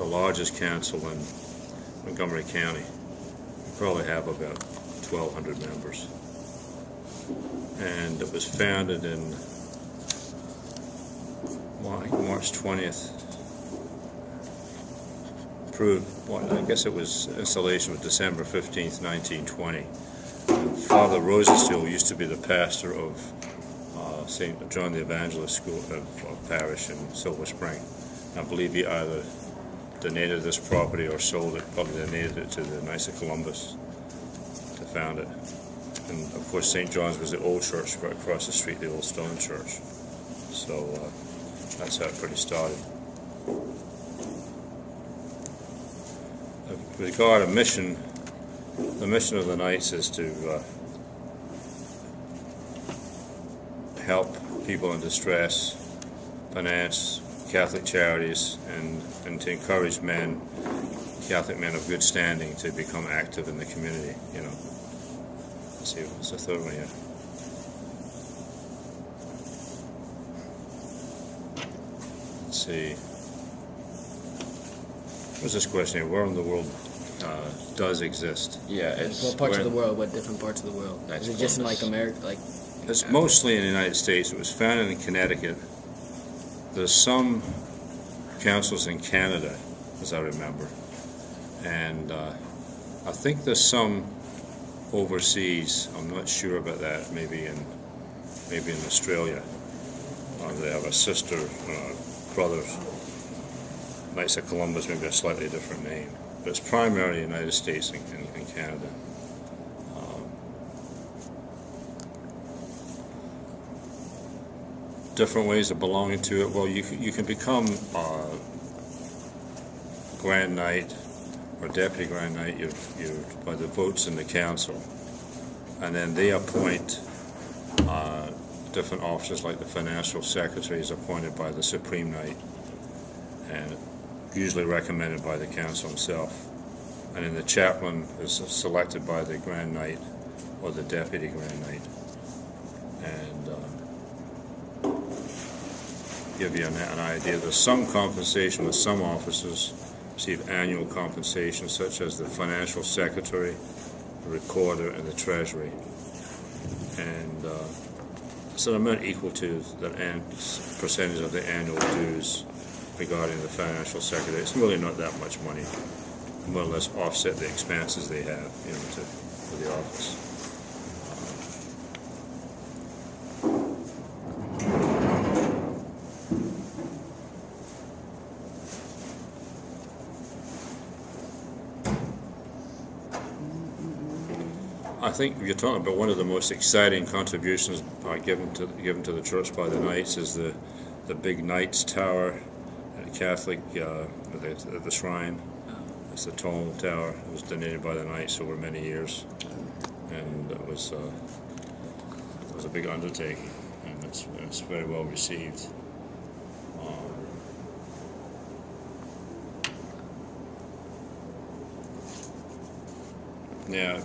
the largest council in Montgomery County. We probably have about 1,200 members. And it was founded in March 20th. Approved, well, I guess it was installation was December 15th, 1920. And Father Rosenstiel used to be the pastor of St. John the Evangelist School of Parish in Silver Spring. I believe he either donated this property or sold it, probably donated it to the Knights of Columbus to found it. And of course St. John's was the old church right across the street, the old stone church. So that's how it pretty started. With regard to mission, the mission of the Knights is to help people in distress, finance Catholic charities, and to encourage men, Catholic men of good standing, to become active in the community. You know. Let's see, what's the third one here? Let's see. What's this question here? Where in the world does exist? Yeah, it's what parts of the world? What different parts of the world? Is it just in like America? Like it's mostly in the United States. It was founded in Connecticut. There's some councils in Canada, as I remember, and I think there's some overseas. I'm not sure about that. Maybe in Australia. They have a sister, brothers. Knights of Columbus, maybe a slightly different name, but it's primarily United States and Canada. Different ways of belonging to it. Well, you can become Grand Knight or Deputy Grand Knight by the votes in the council, and then they appoint different officers, like the financial secretary is appointed by the Supreme Knight, and usually recommended by the council himself. And then the chaplain is selected by the Grand Knight or the Deputy Grand Knight. And give you an idea, there's some compensation with some officers receive annual compensation, such as the financial secretary, the recorder, and the treasury. And it's an amount equal to the percentage of the annual dues regarding the financial secretary. It's really not that much money. More or less offset the expenses they have, for the office. I think you're talking about one of the most exciting contributions given to the church by the Knights is the big Knights Tower at Catholic at the shrine. It's the tall tower. It was donated by the Knights over many years, and it was a big undertaking, and it's very well received. Now,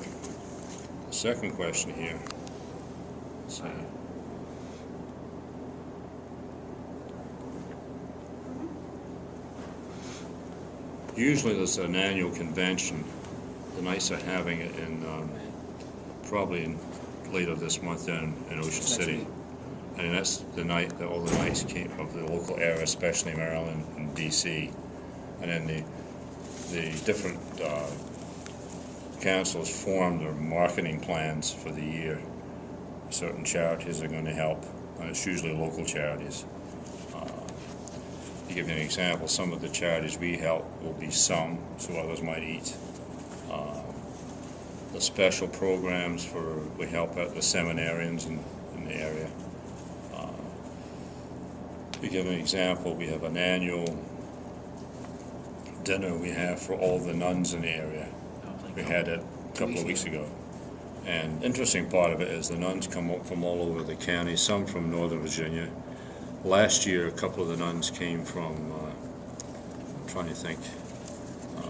the second question here. Let's see. Usually there's an annual convention. The Knights are having it in probably later this month in Ocean City. And that's the night that all the Knights came of the local area, especially Maryland and DC. And then the different councils form their marketing plans for the year. Certain charities are going to help, and it's usually local charities. To give you an example, some of the charities we help will be some, so others might eat. The special programs we help out the seminarians in the area. To give an example, we have an annual dinner we have for all the nuns in the area. We had it a couple of weeks ago. And interesting part of it is the nuns come up from all over the county, some from Northern Virginia. Last year, a couple of the nuns came from, I'm trying to think,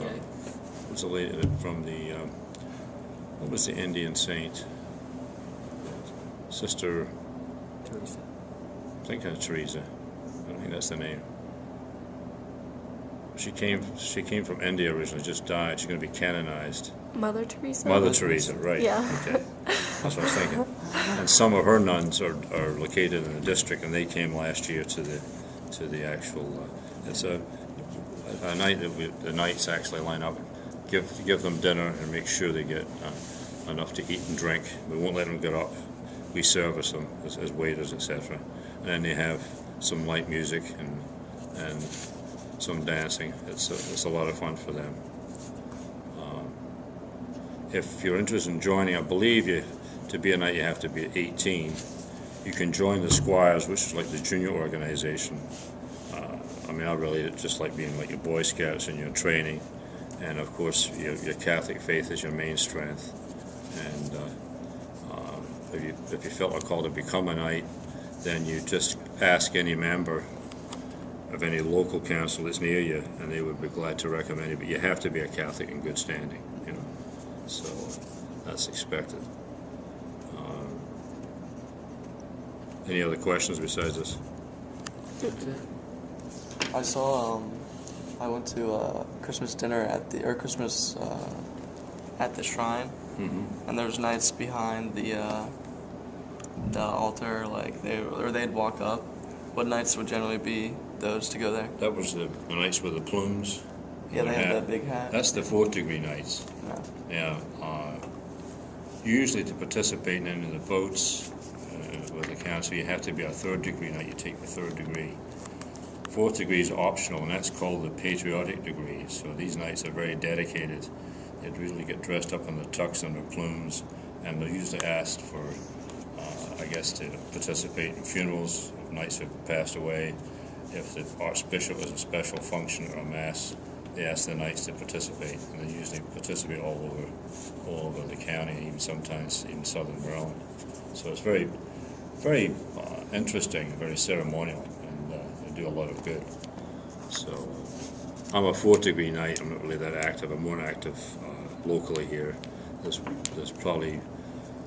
it was a lady from the, what was the Indian saint? Sister Teresa. I think that's Teresa. I think that's the name. She came from India originally, just died. She's going to be canonized. Mother Teresa? Mother Teresa, right. Yeah. Okay. That's what I was thinking. And some of her nuns are located in the district, and they came last year to the actual, it's a night that the knights actually line up, give them dinner and make sure they get enough to eat and drink. We won't let them get up. We service them as waiters, etc. And then they have some light music and some dancing. It's a lot of fun for them. If you're interested in joining, I believe to be a knight you have to be 18. You can join the Squires, which is like the junior organization. I mean, I relate it just like being like your Boy Scouts and your training, and of course your Catholic faith is your main strength. And if you felt a call to become a knight, then you just ask any member of any local council that's near you, and they would be glad to recommend you. But you have to be a Catholic in good standing, you know. So that's expected. Any other questions besides this? I saw. I went to a Christmas dinner at the shrine, and there was knights behind the altar. Like they'd walk up. What knights would generally be those to go there? That was the knights with the plumes. Yeah, they had that big hat. That's the 4th degree knights. Yeah. Yeah. Usually to participate in any of the votes with the council, you have to be a 3rd degree knight. You take the 3rd degree. 4th degree is optional, and that's called the patriotic degree. So these knights are very dedicated. They really get dressed up in the tux and the plumes, and they're usually asked for, I guess, to participate in funerals of knights who have passed away. If the archbishop has a special function or a mass, they ask the knights to participate, and they usually participate all over the county, even sometimes in southern Maryland. So it's very, very interesting, very ceremonial, and they do a lot of good. So I'm a 4th degree knight. I'm not really that active. I'm more active locally here. There's probably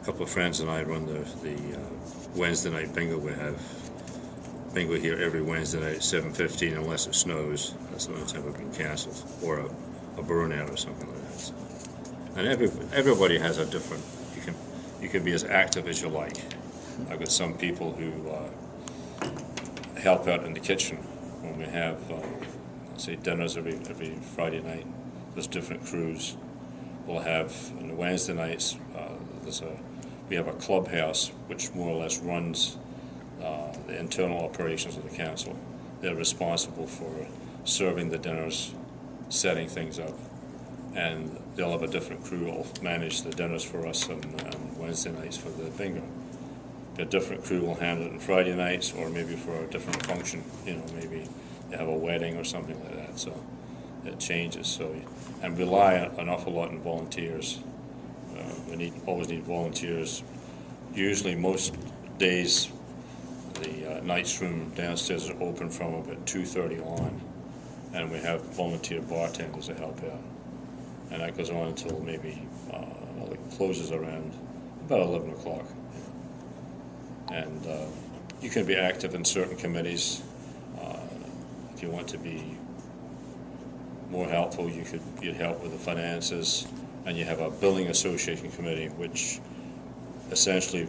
a couple of friends and I run the Wednesday night bingo. We have bingo here every Wednesday night at 7:15 unless it snows. That's the only time we've been canceled, or a burnout or something like that. So, and everybody has a different. You can be as active as you like. I've got some people who help out in the kitchen when we have say dinners every Friday night. There's different crews. We'll have on the Wednesday nights. We have a clubhouse which more or less runs the internal operations of the council. They're responsible for serving the dinners, setting things up, and they'll have a different crew who will manage the dinners for us on Wednesday nights for the bingo. A different crew will handle it on Friday nights, or maybe for a different function. You know, maybe they have a wedding or something like that. So it changes. So and rely an awful lot on volunteers. We always need volunteers. Usually, most days, the night's room downstairs is open from about 2:30 on, and we have volunteer bartenders to help out. And that goes on until maybe it closes around about 11 o'clock. And you can be active in certain committees. If you want to be more helpful, you'd help with the finances, and you have a building association committee, which essentially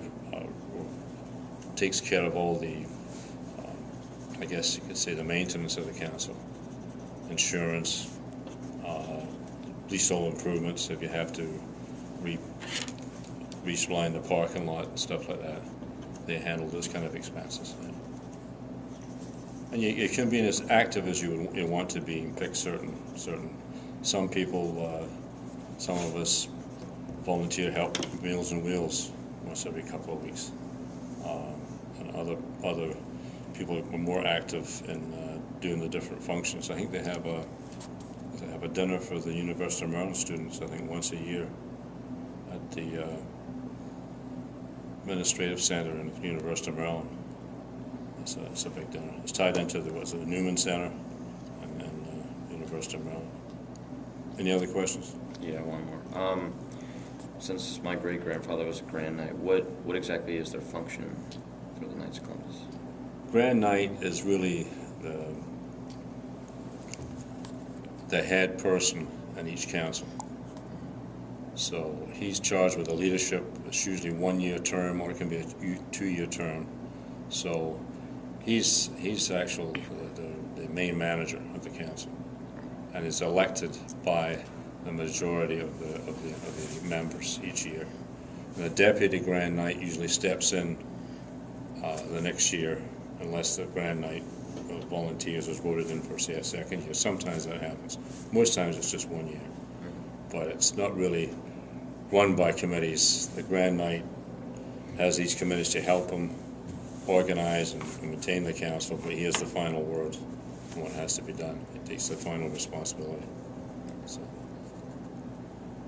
takes care of all the, I guess you could say, the maintenance of the council, insurance, leasehold improvements if you have to respline the parking lot and stuff like that. They handle those kind of expenses. And you can be as active as you want to be and pick certain. Some people, some of us volunteer help with Meals on Wheels once every couple of weeks. And other people are more active in doing the different functions. I think they have a dinner for the University of Maryland students, I think once a year at the Administrative Center in the University of Maryland. It's a big dinner. It's tied into the Newman Center and University of Maryland. Any other questions? Yeah, one more. Since my great-grandfather was a Grand Knight, what exactly is their function for the Knights of Columbus? Grand Knight is really the head person in each council. So he's charged with the leadership. It's usually 1 year term, or it can be a 2 year term. So he's the main manager of the council, and is elected by the majority of the members each year. And the deputy grand knight usually steps in the next year, unless the grand knight volunteers is voted in for, say, a second year. Sometimes that happens. Most times it's just 1 year. But it's not really run by committees. The grand knight has these committees to help him organize and maintain the council, but he has the final word on what has to be done. He takes the final responsibility. So.